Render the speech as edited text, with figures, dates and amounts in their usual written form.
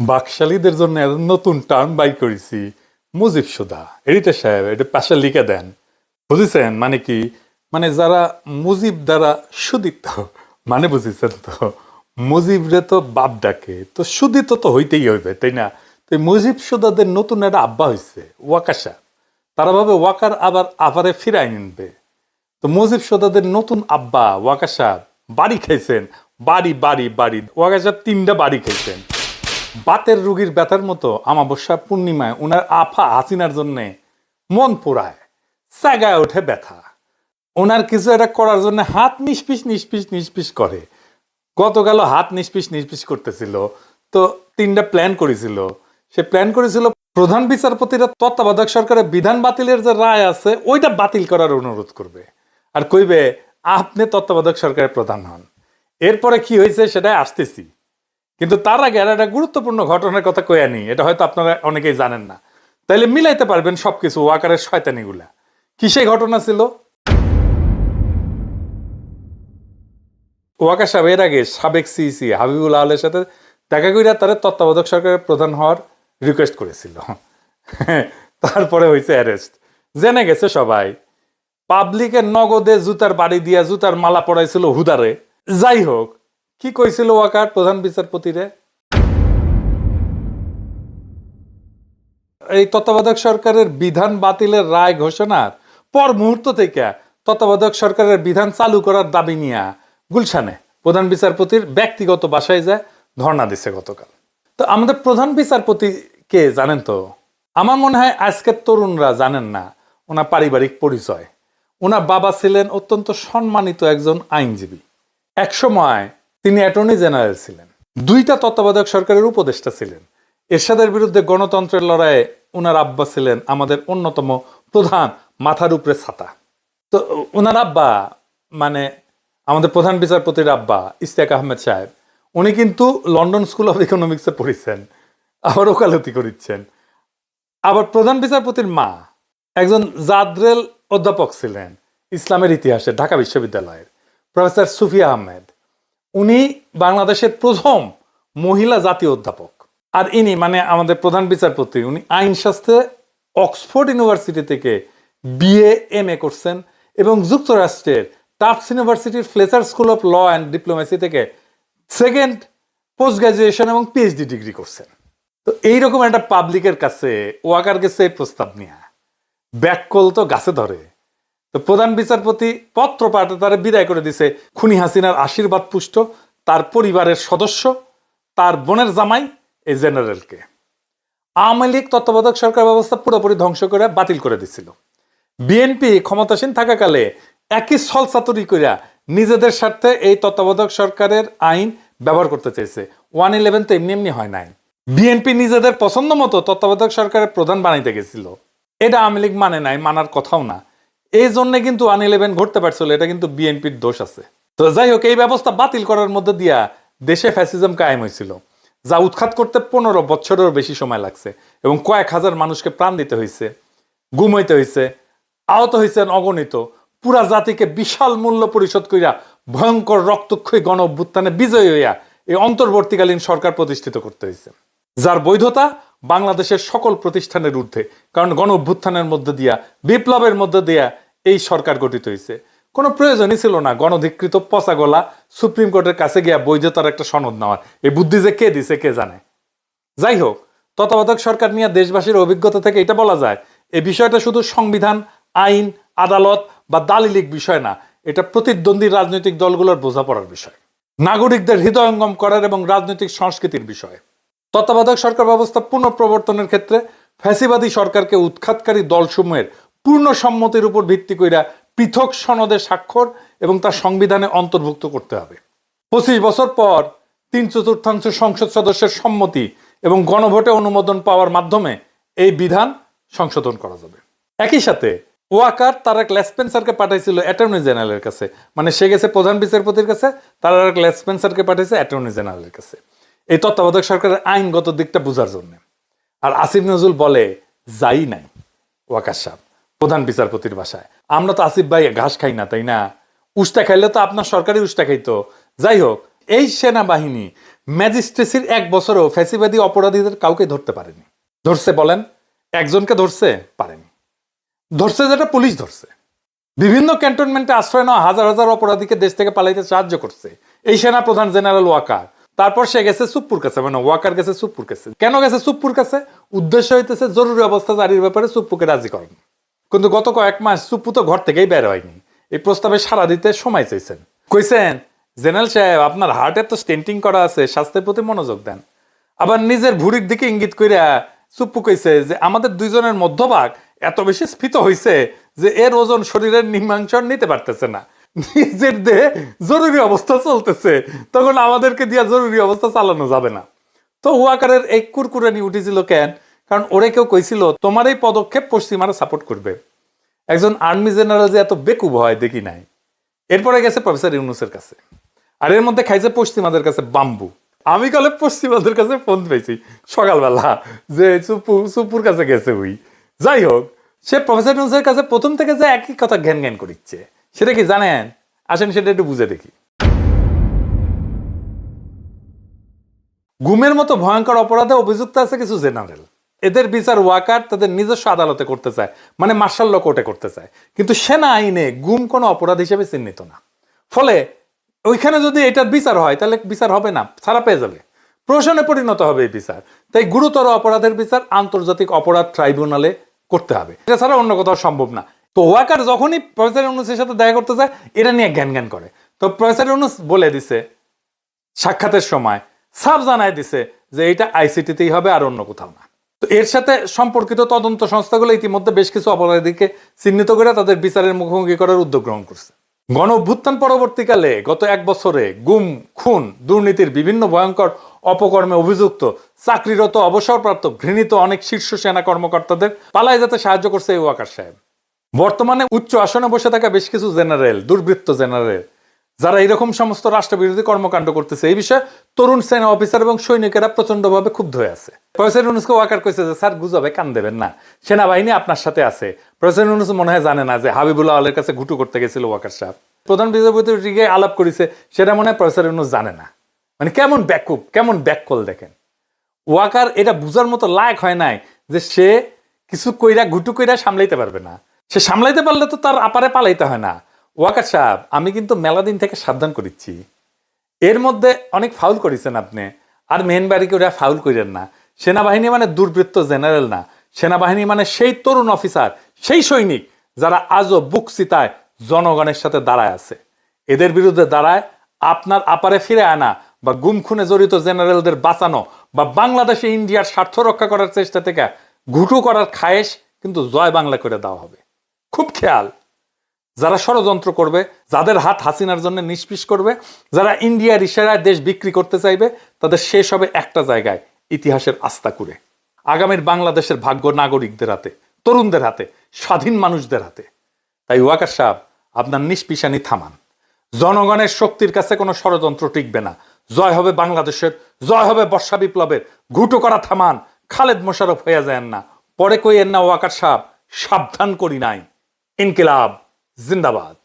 বাকশালীদের জন্য নতুন term by করেছি, মুজিব সুদা। এডিটর সাহেব এটা পাশে লিখে দেন, বুঝেছেন? মানে কি, মানে যারা মুজিব দ্বারা সুদিত, মানে বুঝেছেন তো? মুজিবরে তো বাপ ডাকে, তো সুদিত তো হইতেই হইবে, তাই না? তো মুজিব সুদাদের নতুন একটা আব্বা হয়েছে ওয়াকাশা। তারা ভাবে ওয়াকার আবার আবারে ফিরাই নিনবে। তো মুজিব সুদাদের নতুন আব্বা ওয়াকাশা বাড়ি খাইছেন, বাড়ি বাড়ি বাড়ি। ওয়াকাশা 3টা বাড়ি খাইছেন। বাতের রুগীর ব্যথার মতো আমাবস্যা পূর্ণিমায় উনার আফা হাসিনার জন্যে মন পোড়ায়, জাগায় ওঠে ব্যথা। ওনার কিছু একটা করার জন্য হাত নিষ্পিস নিষ্পিস নিষ্পিস করে। গতকাল হাত নিষ্পিস নিষ্পিস করতেছিল, তো 3টা প্ল্যান করেছিল। সে প্ল্যান করেছিল প্রধান বিচারপতিরা তত্ত্বাবধায়ক সরকারের বিধান বাতিলের যে রায় আছে ওইটা বাতিল করার অনুরোধ করবে, আর কইবে আপনি তত্ত্বাবধায়ক সরকারের প্রধান হন। এরপরে কি হয়েছে সেটাই আসতেছি, কিন্তু তার আগে একটা গুরুত্বপূর্ণ ঘটনার কথা কইয়া নি, এটা হয়তো আপনারা অনেকেই জানেন না, তাইলে মিলাইতে পারবেন সবকিছু ওয়াকারের শয়তানিগুলা। কি সেই ঘটনা ছিল? ওয়াকার সাহেব এর আগে সাবেক সিইসি হাবিবুল আহলের সাথে দেখা কইরা তার তত্ত্বাবধায়ক সরকারের প্রধান হওয়ার রিকোয়েস্ট করেছিল। তারপরে হয়েছে অ্যারেস্ট, জেনে গেছে সবাই। পাবলিকের নগদে জুতার বাড়ি দিয়া জুতার মালা পড়াইছিল হুদারে। যাই হোক, কি কইছিল ওয়াকার প্রধান বিচারপতিরে? এই তত্ত্বাবধায়ক সরকারের বিধান বাতিলের রায় ঘোষণার পর মুহূর্ত থেকে তত্ত্বাবধায়ক সরকারের বিধান চালু করার দাবি নিয়ে গুলশানে প্রধান বিচারপতির ব্যক্তিগত বাসায় যায় ধর্ণা দিছে গতকাল। তো আমাদের প্রধান বিচারপতি কে জানেন তো? আমার মনে হয় আজকের তরুণরা জানেন না ওনার পারিবারিক পরিচয়। ওনার বাবা ছিলেন অত্যন্ত সম্মানিত একজন আইনজীবী। একসময় তিনি অ্যাটর্নি জেনারেল ছিলেন, 2টা তত্ত্বাবধায়ক সরকারের উপদেষ্টা ছিলেন। এরশাদের বিরুদ্ধে গণতন্ত্রের লড়াইয়ে ওনার আব্বা ছিলেন আমাদের অন্যতম প্রধান মাথার উপরে ছাতা। তো ওনার আব্বা মানে আমাদের প্রধান বিচারপতির আব্বা ইশতিয়াক আহমেদ সাহেব, উনি কিন্তু লন্ডন স্কুল অফ ইকোনমিক্সে পড়েছেন, আবার ওকালতি করেছেন। আবার প্রধান বিচারপতির মা একজন জাদরেল অধ্যাপক ছিলেন ইসলামের ইতিহাসে ঢাকা বিশ্ববিদ্যালয়ের, প্রফেসর সুফিয়া আহমেদ। উনি বাংলাদেশের প্রথম মহিলা জাতীয় অধ্যাপক। আর ইনি মানে আমাদের প্রধান বিচারপতি, উনি আইনশাস্ত্রে অক্সফোর্ড ইউনিভার্সিটি থেকে BA MA করছেন এবং যুক্তরাষ্ট্রের টাফটস ইউনিভার্সিটির Fletcher School of Law and Diplomacy থেকে 2nd পোস্ট গ্রাজুয়েশন এবং PhD ডিগ্রি করছেন। তো এইরকম একটা পাবলিকের কাছে ওয়াকার গেছে এই প্রস্তাব নিয়ে, ব্যাককল তো গাছে ধরে। তো প্রধান বিচারপতি পত্র পাঠে তারা বিদায় করে দিছে খুনি হাসিনার আশীর্বাদ পুষ্ট তার পরিবারের সদস্য, তার বোনের জামাই এই জেনারেলকে। আওয়ামী লীগ তত্ত্বাবধায়ক সরকার ব্যবস্থা পুরোপুরি ধ্বংস করে বাতিল করে দিছিল। বিএনপি ক্ষমতাসীন থাকাকালে একই ছলচাতুরি কইরা নিজেদের স্বার্থে এই তত্ত্বাবধায়ক সরকারের আইন ব্যবহার করতে চাইছে। 111 তো এমনি এমনি হয় নাই। বিএনপি নিজেদের পছন্দ মতো তত্ত্বাবধায়ক সরকারের প্রধান বানাইতে গেছিল, এটা আওয়ামী লীগ মানে নাই, মানার কথাও না। এই জন্য কিন্তু 111 ঘটতে পারছিল, এটা কিন্তু বিএনপির দোষ আছে। তো যাই হোক, এই ব্যবস্থা বাতিল করার মধ্যে দিয়া দেশে ফ্যাসিজম কায়েম হয়েছিল, যা উৎখাত করতে 15 বছরেরও বেশি সময় লাগছে এবং কয়েক হাজার মানুষকে প্রাণ দিতে হয়েছে, গুম হইতে হয়েছে, আহত হয়েছেন অগণিত। পুরা জাতিকে বিশাল মূল্য পরিশোধ করিয়া ভয়ঙ্কর রক্তক্ষয়ী গণ অভ্যুত্থানে বিজয়ী হইয়া এই অন্তর্বর্তীকালীন সরকার প্রতিষ্ঠিত করতে হয়েছে, যার বৈধতা বাংলাদেশের সকল প্রতিষ্ঠানের ঊর্ধ্বে। কারণ গণ অভ্যুত্থানের মধ্যে দিয়া, বিপ্লবের মধ্যে দিয়া এই সরকার গঠিত হয়েছে। কোনো প্রয়োজনই ছিল না গণধিকৃত পচা গলা সুপ্রিম কোর্টের কাছে গিয়া বৈধতার একটা সনদ নেওয়ার। এই বুদ্ধি যে কে দিছে কে জানে। যাই হোক, তত্ত্বাবধায়ক সরকার নিয়ে দেশবাসীর অভিজ্ঞতা থেকে এটা বলা যায়, এই বিষয়টা শুধু সংবিধান, আইন, আদালত বা দালিলিক বিষয় না, এটা প্রতিদ্বন্দ্বী রাজনৈতিক দলগুলোর বোঝাপড়ার বিষয়, নাগরিকদের হৃদয়ঙ্গম করার এবং রাজনৈতিক সংস্কৃতির বিষয়। তত্ত্বাবধায়ক সরকার ব্যবস্থা পুনঃপ্রবর্তনের ক্ষেত্রে ফ্যাসিবাদী সরকারকে উৎখাতকারী দলসমূহের পূর্ণ সম্মতির উপর ভিত্তি কইরা পৃথক সনদে স্বাক্ষর এবং তার সংবিধানে অন্তর্ভুক্ত করতে হবে। 25 বছর পর 3/4 সংসদ সদস্যের সম্মতি এবং গণভোটে অনুমোদন পাওয়ার মাধ্যমে এই বিধান সংশোধন করা যাবে। একই সাথে ওয়াকার তারেক লেসপেন্সারকে পাঠাইছিল অ্যাটর্নি জেনারেলের কাছে, মানে সে গেছে প্রধান বিচারপতির কাছে, তারেক লেসপেন্সারকে পাঠাইছে অ্যাটর্নি জেনারেলের কাছে এই তত্ত্বাবধায়ক সরকারের আইনগত দিকটা বোঝার জন্য। আর আসিফ নজরুল বলে যাই নাই ওয়াকার সাহেব প্রধান বিচারপতির বাসায়, আমরা তো আসিফ ভাই ঘাস খাই না, তাই না? উষ্টা খাইলে তো আপনার সরকারি উষ্টা খাইতো। যাই হোক, এই সেনাবাহিনী ম্যাজিস্ট্রেসির 1 বছরেও ফ্যাসিবাদী অপরাধীদের কাউকে ধরতে পারেনি। ধরছে বলেন? একজনকে ধরছে? পারেনি। ধরছে যেটা পুলিশ ধরছে। বিভিন্ন ক্যান্টনমেন্টে আশ্রয় নেওয়া হাজার হাজার অপরাধীকে দেশ থেকে পালাইতে সাহায্য করছে এই সেনা প্রধান জেনারেল ওয়াকার। তারপর সে গেছে সুপ্পুর কাছে, মানে ওয়াকার গেছে সুপ্পুর কাছে। কেন গেছে সুপ্পুর কাছে? উদ্দেশ্য হইতেছে জরুরি অবস্থা জারির ব্যাপারে সুপ্পুকে রাজি করেন। কিন্তু গত কয়েক মাস সুপ্পু তো ঘর থেকেই বের হয়নি। এই প্রস্তাবে সাড়া দিতে সময় চাইছেন। কইছেন, জেনারেল সাহেব আপনার হার্টের তো স্টেন্টিং করা আছে, স্বাস্থ্যের প্রতি মনোযোগ দেন। আবার নিজের ভুঁড়ির দিকে ইঙ্গিত কইরা সুপ্পু কইছে যে আমাদের দুইজনের মধ্যভাগ এত বেশি স্ফীত হইছে যে এর ওজন শরীরের নিম্নাংশ নিতে পারতেছে না। নিজের দেহে জরুরি অবস্থা চলতেছে, তখন আমাদেরকে দিয়া জরুরি অবস্থা চালানো যাবে না। তো ওয়াকারের এই কুরকুরানি উঠেছিল কেন? কারণ ওরে কেউ কইছিল তোমার এই পদক্ষেপ পশ্চিমারা সাপোর্ট করবে। একজন আর্মি জেনারেল যে এত বেকুব হয় দেখি নাই। এরপরে গেছে প্রফেসর ইউনুসের কাছে, আর এর মধ্যে খাইছে পশ্চিমাদের কাছে বাম্বু। আমি কালে পশ্চিমাদের কাছে ফোন পেয়েছি সকালবেলা যে সুপুর কাছে গেছে ওই। যাই হোক, সে প্রফেসর ইউনুসের কাছে প্রথম থেকে যে একই কথা ঘ্যান ঘ্যান করিচ্ছে, সেটা কি জানেন? আসেন সেটা একটু বুঝে দেখি। গুমের মতো ভয়ঙ্কর অপরাধে অভিযুক্ত আছে কিছু জেনারেল। এদের বিচার ওয়াকার তাদের নিজস্ব আদালতে করতে চায়, মানে মার্শাল ল কোর্টে করতে চায়। কিন্তু সেনা আইনে গুম কোনো অপরাধ হিসেবে চিহ্নিত না। ফলে ওইখানে যদি এটার বিচার হয় তাহলে বিচার হবে না, ছাড়া পেয়ে যাবে, প্রহসনে পরিণত হবে এই বিচার। তাই গুরুতর অপরাধের বিচার আন্তর্জাতিক অপরাধ ট্রাইব্যুনালে করতে হবে, এটা ছাড়া অন্য কোথাও সম্ভব না। তো ওয়াকার যখনই প্রফেসর ইউনুসের সাথে দেখা করতে যায় এটা নিয়ে জ্ঞান জ্ঞান করে। তো প্রফেসর ইউনুস বলে দিছে সাক্ষাতের সময়, সাফ জানায় দিছে যে এটা আইসিটিতেই হবে আর অন্য কোথাও না। তো এর সাথে সম্পর্কিত তদন্ত সংস্থাগুলো ইতিমধ্যে বেশ কিছু অপরাধীকে চিহ্নিত করে তাদের বিচারের মুখোমুখি করার উদ্যোগ গ্রহণ করছে। গণ অভ্যুত্থান পরবর্তীকালে গত 1 বছরে গুম, খুন, দুর্নীতির বিভিন্ন ভয়ঙ্কর অপকর্মে অভিযুক্ত, চাকরিরত, অবসরপ্রাপ্ত, ঘৃণিত অনেক শীর্ষ সেনা কর্মকর্তাদের পালায় যেতে সাহায্য করছে এই ওয়াকার সাহেব। বর্তমানে উচ্চ আসনে বসে থাকা বেশ কিছু জেনারেল, দুর্বৃত্ত জেনারেল, যারা এরকম সমস্ত রাষ্ট্রবিরোধী কর্মকাণ্ড করতেছে, এই বিষয়ে তরুণ সেনা অফিসার এবং সৈনিকেরা প্রচন্ডভাবে ক্ষুব্ধ হয়ে আছে। প্রফেসর ইউনুসকে ওয়াকার কইছে যে স্যার গুজবে কান দেবেন না, সেনাবাহিনী আপনার সাথে আছে। প্রফেসর ইউনুস মনে হয় জানে না যে হাবিবুল্লাহ আলের কাছে ঘুটু করতে গেছিল ওয়াকার সাহেব, প্রধান বিচারপতিকে আলাপ করেছে, সেটা মনে হয় প্রফেসর ইউনুস জানে না। মানে কেমন ব্যাকুব, কেমন ব্যাককল দেখেন। ওয়াকার এটা বুঝার মতো লায়ক হয় নাই যে সে কিছু কইরা ঘুটু কইরা সামলাইতে পারবে না। সে সামলাইতে পারলে তো তার আপারে পালাইতে হয় না। ওয়াকার সাহেব, আমি কিন্তু মেলা দিন থেকে সাবধান করিচ্ছি, এর মধ্যে অনেক ফাউল করেছেন আপনি, আর মেন বাড়ি করে ফাউল করেন না। সেনাবাহিনী মানে দুর্বৃত্ত জেনারেল না, সেনাবাহিনী মানে সেই তরুণ অফিসার, সেই সৈনিক যারা আজও বুক চিতায় জনগণের সাথে দাঁড়ায় আছে। এদের বিরুদ্ধে দাঁড়ায় আপনার আপারে ফিরে আনা বা গুম খুনে জড়িত জেনারেলদের বাঁচানো বা বাংলাদেশে ইন্ডিয়ার স্বার্থ রক্ষা করার চেষ্টা থেকে ঘুটু করার খায়েশ কিন্তু জয় বাংলা করে দেওয়া হবে। খুব খেয়াল, যারা ষড়যন্ত্র করবে, যাদের হাত হাসিনার জন্য নিষ্পিস করবে, যারা ইন্ডিয়ার ইশারায় দেশ বিক্রি করতে চাইবে, তাদের শেষ হবে একটা জায়গায়, ইতিহাসের আস্তাকুড়ে। আগামীর বাংলাদেশের ভাগ্য নাগরিকদের হাতে, তরুণদের হাতে, স্বাধীন মানুষদের হাতে। তাই ওয়াকার সাহেব, আপনার নিষ্পিসানি থামান। জনগণের শক্তির কাছে কোনো ষড়যন্ত্র টিকবে না। জয় হবে বাংলাদেশের, জয় হবে বর্ষা বিপ্লবের। ঘুটো করা থামান, খালেদ মোশাররফ হইয়া যায় না। পরে কইয়েন না ওয়াকার সাহেব, সাবধান করি নাই। ইনকিলাব জিন্দাবাদ।